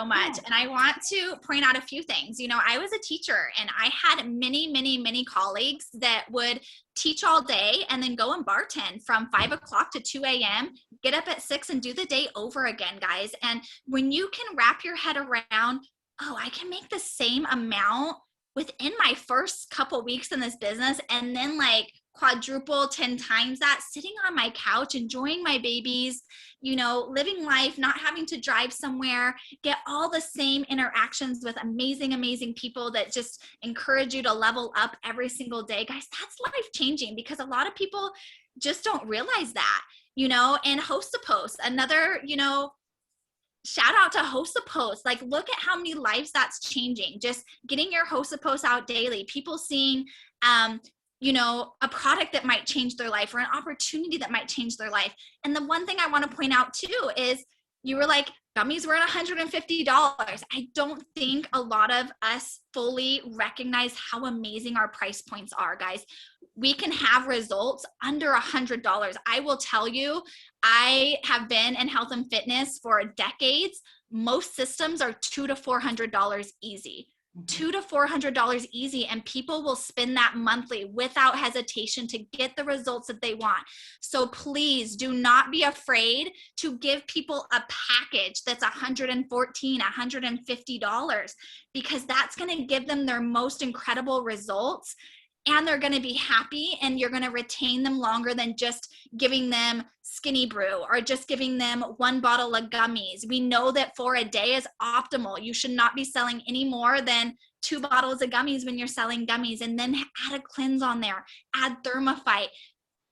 much. And I want to point out a few things. You know, I was a teacher, and I had many colleagues that would teach all day and then go and bartend from 5 o'clock to 2 a.m., get up at 6 and do the day over again, guys. And when you can wrap your head around, oh, I can make the same amount within my first couple weeks in this business, and then like quadruple 10 times that, sitting on my couch, enjoying my babies, you know, living life, not having to drive somewhere, get all the same interactions with amazing people that just encourage you to level up every single day. Guys, that's life changing, because a lot of people just don't realize that, you know. And Host to Post, another, you know, shout out to Host to Post. Like, look at how many lives that's changing. Just getting your Host to Post out daily, people seeing, you know, a product that might change their life or an opportunity that might change their life. And the one thing I want to point out too is, you were like, gummies were at $150. I don't think a lot of us fully recognize how amazing our price points are, guys. We can have results under $100. I will tell you, I have been in health and fitness for decades. Most systems are $200 to $400 easy. $200 to $400 easy, and people will spend that monthly without hesitation to get the results that they want. So please do not be afraid to give people a package that's $114, $150, because that's going to give them their most incredible results, and they're going to be happy, and you're going to retain them longer than just giving them Skinny Brew or just giving them 1 bottle of gummies. We know that for a day is optimal. You should not be selling any more than 2 bottles of gummies when you're selling gummies, and then add a cleanse on there, add Thermophyte.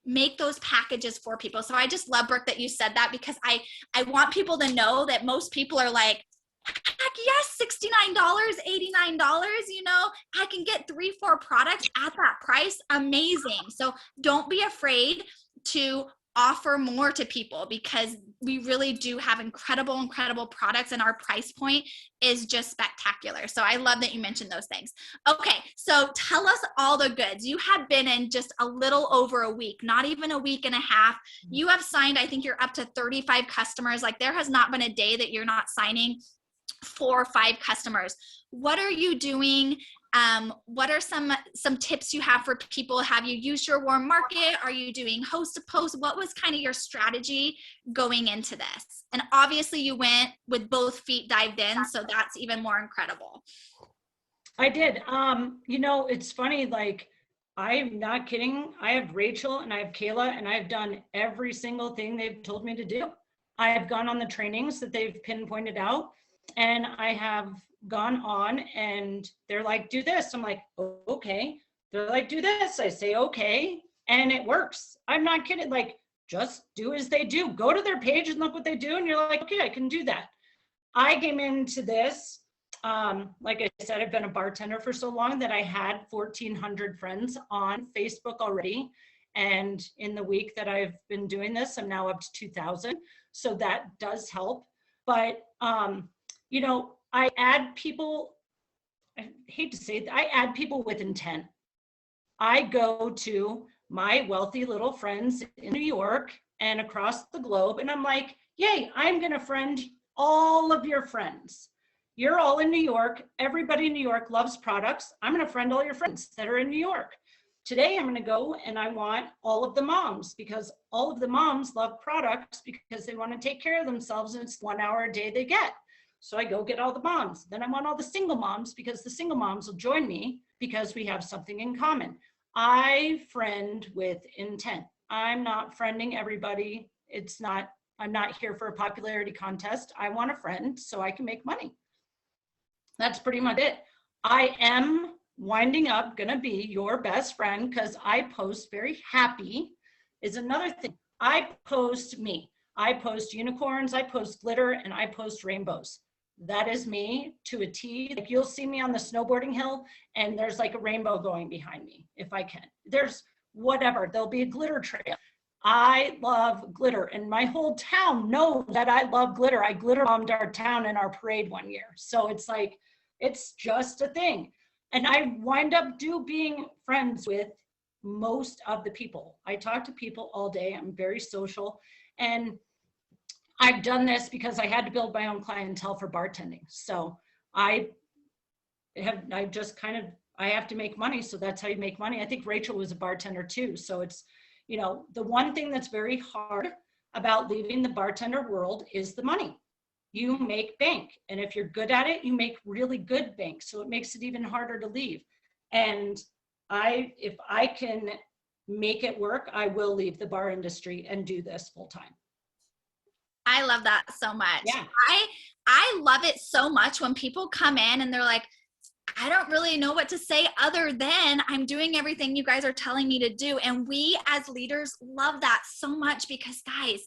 Make those packages for people. So I just love, Brooke, that you said that, because I want people to know that most people are like, heck yes, $69, $89, you know, I can get 3-4 products at that price. Amazing. So don't be afraid to offer more to people, because we really do have incredible products, and our price point is just spectacular. So I love that you mentioned those things. Okay, so tell us all the goods. You have been in just a little over a week, not even a week and a half. You have signed, I think you're up to 35 customers. Like, there has not been a day that you're not signing 4 or 5 customers. What are you doing? What are some tips you have for people? Have you used your warm market? Are you doing host to post? What was kind of your strategy going into this? And obviously you went with both feet dived in, so that's even more incredible. I did. You know, it's funny, like, I'm not kidding. I have Rachel and I have Kayla, and I've done every single thing they've told me to do. I have gone on the trainings that they've pinpointed out, and I have gone on, and they're like, do this. I'm like, oh, okay. They're like, do this. I say, okay. And it works. I'm not kidding. Like, just do as they do. Go to their page and look what they do. And you're like, okay, I can do that. I came into this, like I said, I've been a bartender for so long that I had 1,400 friends on Facebook already. And in the week that I've been doing this, I'm now up to 2,000. So that does help. But, you know, I add people, I hate to say it, I add people with intent. I go to my wealthy little friends in New York and across the globe, and I'm like, yay, I'm going to friend all of your friends. You're all in New York. Everybody in New York loves products. I'm going to friend all your friends that are in New York. Today, I'm going to go and I want all of the moms, because all of the moms love products because they want to take care of themselves, and it's 1 hour a day they get. So I go get all the moms. Then I want all the single moms, because the single moms will join me because we have something in common. I friend with intent. I'm not friending everybody. I'm not here for a popularity contest. I want a friend so I can make money. That's pretty much it. I am winding up gonna be your best friend, because I post very happy is another thing. I post me. I post unicorns, I post glitter, and I post rainbows. That is me to a T. Like, you'll see me on the snowboarding hill and there's like a rainbow going behind me if I can. There's whatever, there'll be a glitter trail. I love glitter, and my whole town knows that I love glitter. I glitter bombed our town in our parade one year. So it's like, it's just a thing. And I wind up being friends with most of the people. I talk to people all day. I'm very social. And I've done this because I had to build my own clientele for bartending. So I have to make money. So that's how you make money. I think Rachel was a bartender too. So it's, you know, the one thing that's very hard about leaving the bartender world is the money. You make bank. And if you're good at it, you make really good bank. So it makes it even harder to leave. And if I can make it work, I will leave the bar industry and do this full time. I love that so much. Yeah. I love it so much when people come in and they're like, I don't really know what to say other than I'm doing everything you guys are telling me to do. And we as leaders love that so much, because guys,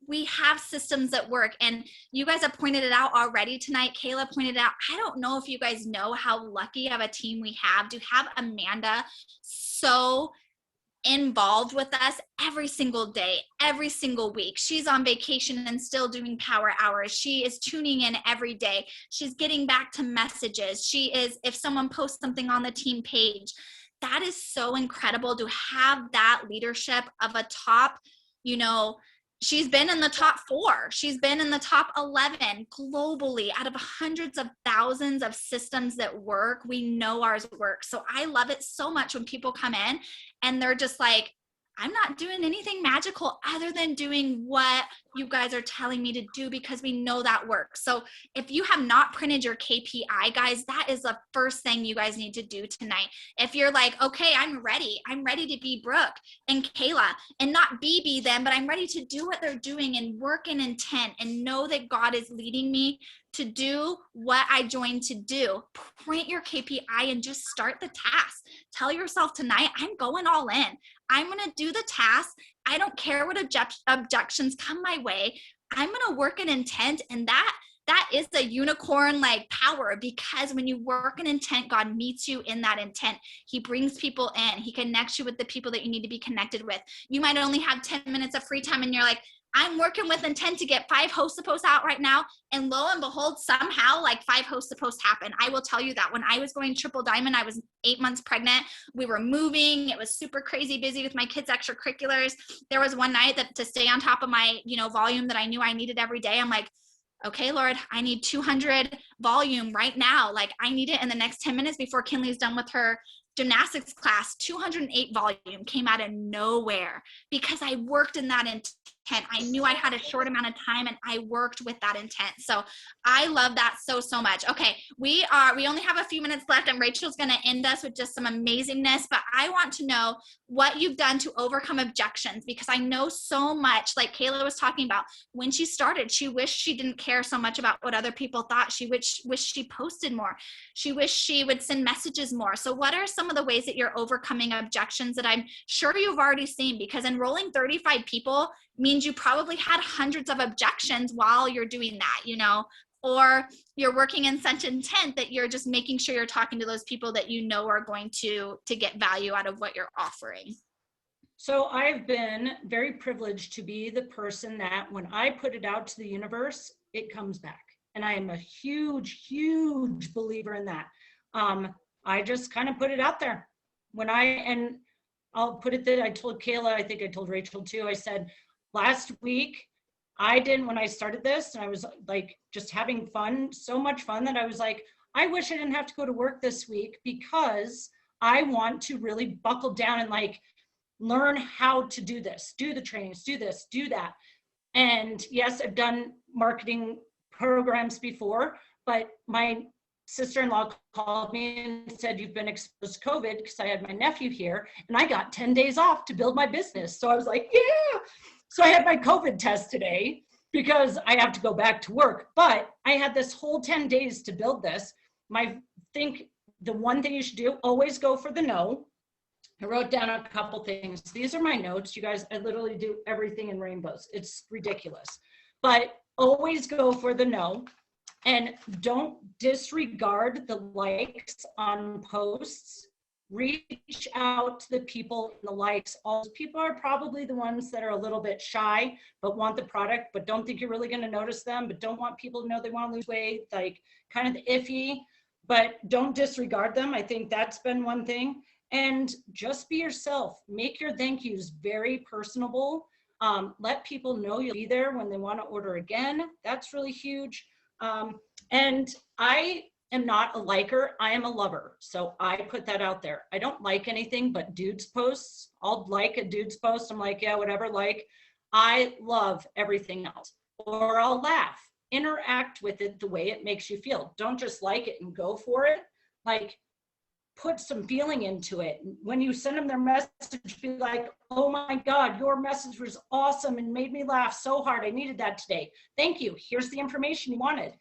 we have systems that work, and you guys have pointed it out already tonight. Kayla pointed out, I don't know if you guys know how lucky of a team we have to have Amanda so involved with us every single day, every single week. She's on vacation and still doing power hours. She is tuning in every day. She's getting back to messages. She is, if someone posts something on the team page, that is so incredible to have that leadership of a top, you know, she's been in the top 4. She's been in the top 11 globally out of hundreds of thousands of systems that work. We know ours works. So I love it so much when people come in and they're just like, I'm not doing anything magical other than doing what you guys are telling me to do, because we know that works. So if you have not printed your KPI, guys, that is the first thing you guys need to do tonight. If you're like, okay, I'm ready to be Brooke and Kayla, and not BB them, but I'm ready to do what they're doing and work in intent and know that God is leading me to do what I joined to do. Print your KPI and just start the task. Tell yourself tonight, I'm going all in. I'm going to do the task. I don't care what objections come my way. I'm going to work in intent, and that is the unicorn like power, because when you work in intent, God meets you in that intent. He brings people in. He connects you with the people that you need to be connected with. You might only have 10 minutes of free time and you're like, I'm working with intent to get 5 host posts out right now. And lo and behold, somehow like 5 host posts happen. I will tell you that when I was going triple diamond, I was 8 months pregnant. We were moving. It was super crazy busy with my kids' extracurriculars. There was one night that to stay on top of my, volume that I knew I needed every day, I'm like, okay, Lord, I need 200 volume right now. Like I need it in the next 10 minutes before Kinley's done with her gymnastics class. 208 volume came out of nowhere because I worked in that intent. I knew I had a short amount of time and I worked with that intent. So I love that so much. Okay, we only have a few minutes left and Rachel's going to end us with just some amazingness, but I want to know what you've done to overcome objections, because I know so much, like Kayla was talking about, when she started, she wished she didn't care so much about what other people thought. She wished she posted more. She wished she would send messages more. So what are some of the ways that you're overcoming objections that I'm sure you've already seen? Because enrolling 35 people means you probably had hundreds of objections while you're doing that, or you're working in such intent that you're just making sure you're talking to those people that are going to get value out of what you're offering. So I've been very privileged to be the person that when I put it out to the universe, it comes back. And I am a huge, huge believer in that. I just kind of put it out there. And I'll put it that I told Kayla, I think I told Rachel too, I said, last week, when I started this, and I was like just having fun, so much fun that I was like, I wish I didn't have to go to work this week, because I want to really buckle down and like learn how to do this, do the trainings, do this, do that. And yes, I've done marketing programs before, but my sister-in-law called me and said, you've been exposed to COVID, because I had my nephew here and I got 10 days off to build my business. So I was like, yeah. So I had my COVID test today because I have to go back to work, but I had this whole 10 days to build this. Think the one thing you should do, always go for the no. I wrote down a couple things. These are my notes, you guys. I literally do everything in rainbows. It's ridiculous, but always go for the no. And don't disregard the likes on posts. Reach out to the people in the likes. All those people are probably the ones that are a little bit shy, but want the product, but don't think you're really going to notice them, but don't want people to know they want to lose weight, like kind of iffy, but don't disregard them. I think that's been one thing. And just be yourself. Make your thank yous very personable. Let people know you'll be there when they want to order again. That's really huge. And I am not a liker, I am a lover. So I put that out there. I don't like anything but dudes posts. I'll like a dude's post. I'm like, yeah, whatever, like. I love everything else. Or I'll laugh, interact with it the way it makes you feel. Don't just like it and go for it. Like, put some feeling into it. When you send them their message, be like, oh my God, your message was awesome and made me laugh so hard. I needed that today. Thank you. Here's the information you wanted.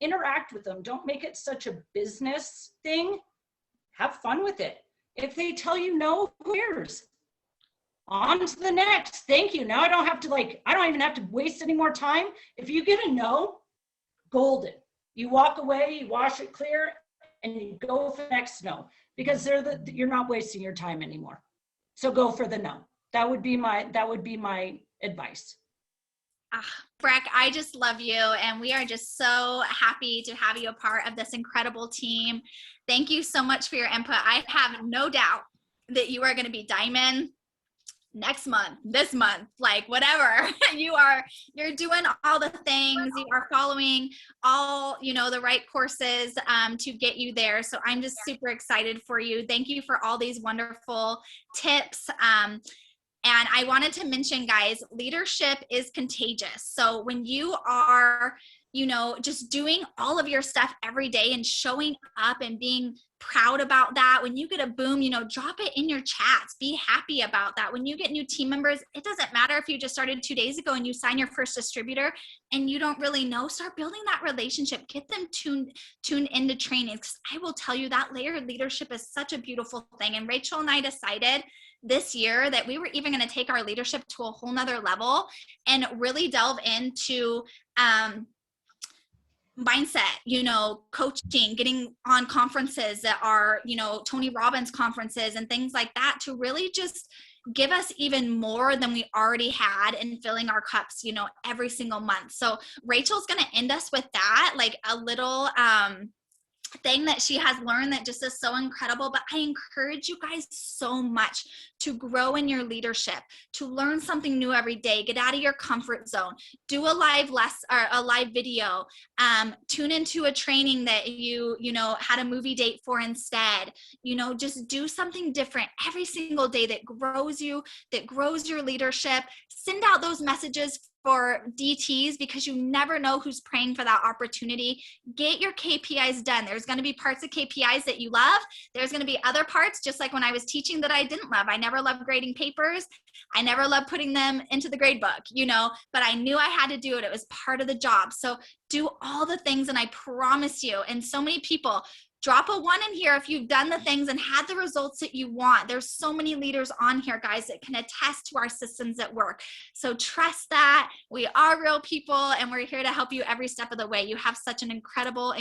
Interact with them. Don't make it such a business thing. Have fun with it. If they tell you no, who cares? On to the next. Thank you. Now I don't even have to waste any more time. If you get a no, golden. You walk away, you wash it clear, and you go for the next no, because you're not wasting your time anymore. So go for the no. That would be my advice. Breck, I just love you, and we are just so happy to have you a part of this incredible team. Thank you so much for your input. I have no doubt that you are going to be diamond next month, this month, like whatever. You're doing all the things. You are following all, the right courses to get you there. So I'm just super excited for you. Thank you for all these wonderful tips. And I wanted to mention, guys, leadership is contagious. So when you are, you know, just doing all of your stuff every day and showing up and being proud about that, when you get a boom, you know, drop it in your chats, be happy about that. When you get new team members, it doesn't matter if you just started 2 days ago and you sign your first distributor and you don't really know, start building that relationship, get them tuned into trainings. 'Cause I will tell you that layered leadership is such a beautiful thing. And Rachel and I decided this year that we were even going to take our leadership to a whole nother level and really delve into, mindset, you know, coaching, getting on conferences that are, you know, Tony Robbins conferences and things like that, to really just give us even more than we already had in filling our cups, you know, every single month. So Rachel's going to end us with that, like a little thing that she has learned that just is so incredible. But I encourage you guys so much to grow in your leadership, to learn something new every day, get out of your comfort zone, do a live video, tune into a training that you know, had a movie date for instead, you know, just do something different every single day that grows you, that grows your leadership. Send out those messages for DTs, because you never know who's praying for that opportunity. Get your KPIs done. There's going to be parts of KPIs that you love. There's going to be other parts, just like when I was teaching, that I didn't love. I never loved grading papers. I never loved putting them into the grade book, you know, but I knew I had to do it. It was part of the job. So do all the things, and I promise you, and so many people, drop a 1 in here if you've done the things and had the results that you want. There's so many leaders on here, guys, that can attest to our systems at work. So trust that we are real people, and we're here to help you every step of the way. You have such an incredible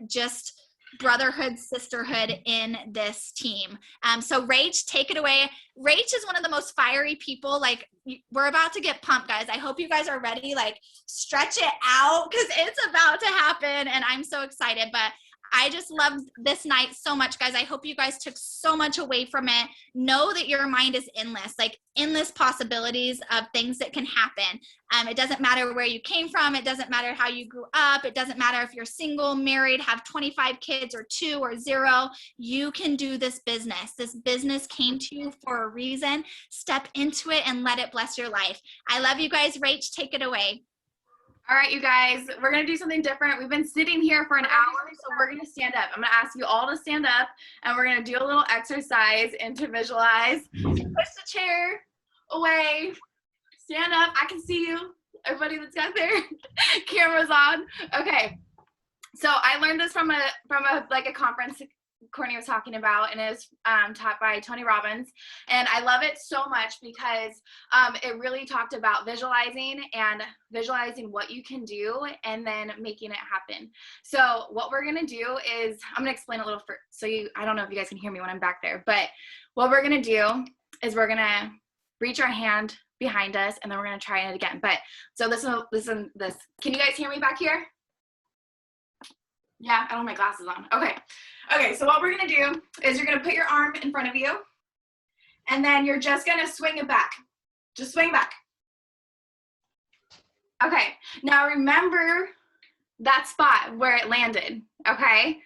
just brotherhood, sisterhood in this team. So Rach, take it away. Rach is one of the most fiery people. Like, we're about to get pumped, guys. I hope you guys are ready. Like, stretch it out, because it's about to happen, and I'm so excited. But I just loved this night so much, guys. I hope you guys took so much away from it. Know that your mind is endless, like endless possibilities of things that can happen. It doesn't matter where you came from. It doesn't matter how you grew up. It doesn't matter if you're single, married, have 25 kids or 2 or 0. You can do this business. This business came to you for a reason. Step into it and let it bless your life. I love you guys. Rach, take it away. All right, you guys, we're going to do something different. We've been sitting here for an hour, so we're going to stand up. I'm going to ask you all to stand up, and we're going to do a little exercise and to visualize. Push the chair away. Stand up. I can see you. Everybody that's got their cameras on. Okay. So I learned this from a conference Courtney was talking about, and is taught by Tony Robbins, and I love it so much because it really talked about visualizing what you can do and then making it happen. So what we're gonna do is, I'm gonna explain a little I don't know if you guys can hear me when I'm back there, but what we're gonna do is we're gonna reach our hand behind us, and then we're gonna try it again. But so listen, can you guys hear me back here? Yeah, I don't have my glasses on. Okay, so what we're gonna do is you're gonna put your arm in front of you, and then you're just gonna swing it back. Just swing back. Okay, now remember that spot where it landed, okay?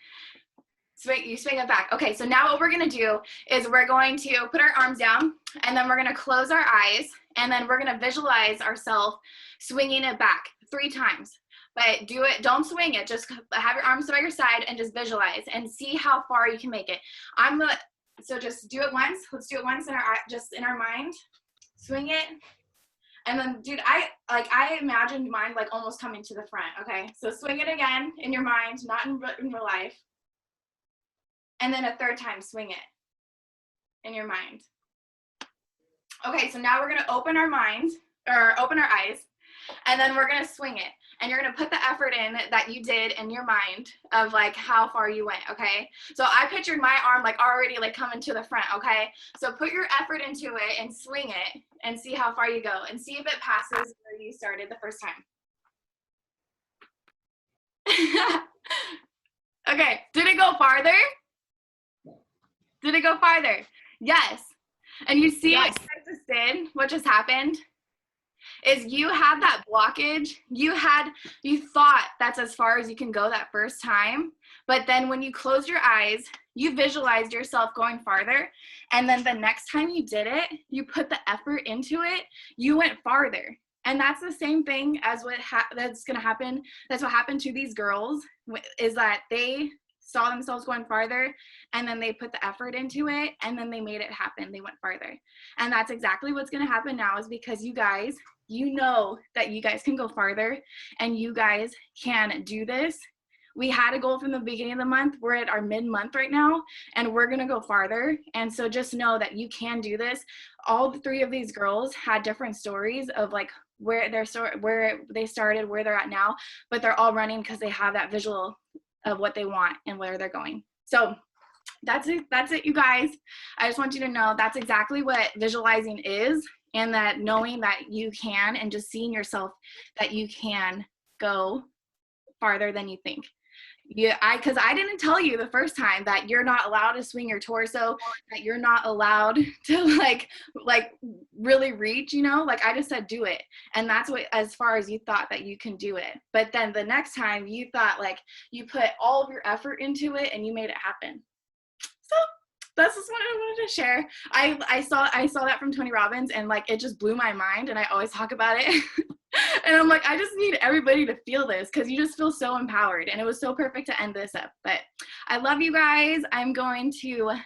You swing it back. Okay, so now what we're gonna do is we're going to put our arms down, and then we're gonna close our eyes, and then we're gonna visualize ourselves swinging it back 3 times. But do it, don't swing it, just have your arms by your side and just visualize and see how far you can make it. So just do it once. Let's do it once just in our mind. Swing it. And then, dude, I imagined mine like almost coming to the front, okay? So swing it again in your mind, not in real life. And then a 3rd time, swing it in your mind. Okay, so now we're gonna open our eyes, and then we're gonna swing it. And you're gonna put the effort in that you did in your mind of like how far you went, okay? So I pictured my arm like already like coming to the front, okay? So put your effort into it and swing it and see how far you go and see if it passes where you started the first time. Okay, did it go farther? Did it go farther? Yes. And you see what I just did, what just happened? is you had that blockage. You thought that's as far as you can go that first time. But then when you closed your eyes, you visualized yourself going farther. And then the next time you did it, you put the effort into it, you went farther. And that's the same thing as that's going to happen. That's what happened to these girls, is that they saw themselves going farther, and then they put the effort into it, and then they made it happen. They went farther. And that's exactly what's going to happen now, is because you guys, you know that you guys can go farther, and you guys can do this. We had a goal from the beginning of the month. We're at our mid-month right now, and we're going to go farther. And so just know that you can do this. All the 3 of these girls had different stories of like where they started, where they're at now, but they're all running because they have that visual of what they want and where they're going. So that's it, you guys. I just want you to know that's exactly what visualizing is, and that knowing that you can, and just seeing yourself that you can go farther than you think. Because I didn't tell you the first time that you're not allowed to swing your torso, that you're not allowed to like really reach, you know, like I just said, do it. And that's what, as far as you thought that you can do it. But then the next time you thought like you put all of your effort into it and you made it happen. So that's just what I wanted to share. I saw that from Tony Robbins, and like it just blew my mind, and I always talk about it. And I'm like, I just need everybody to feel this, because you just feel so empowered, and it was so perfect to end this up. But I love you guys. I'm going to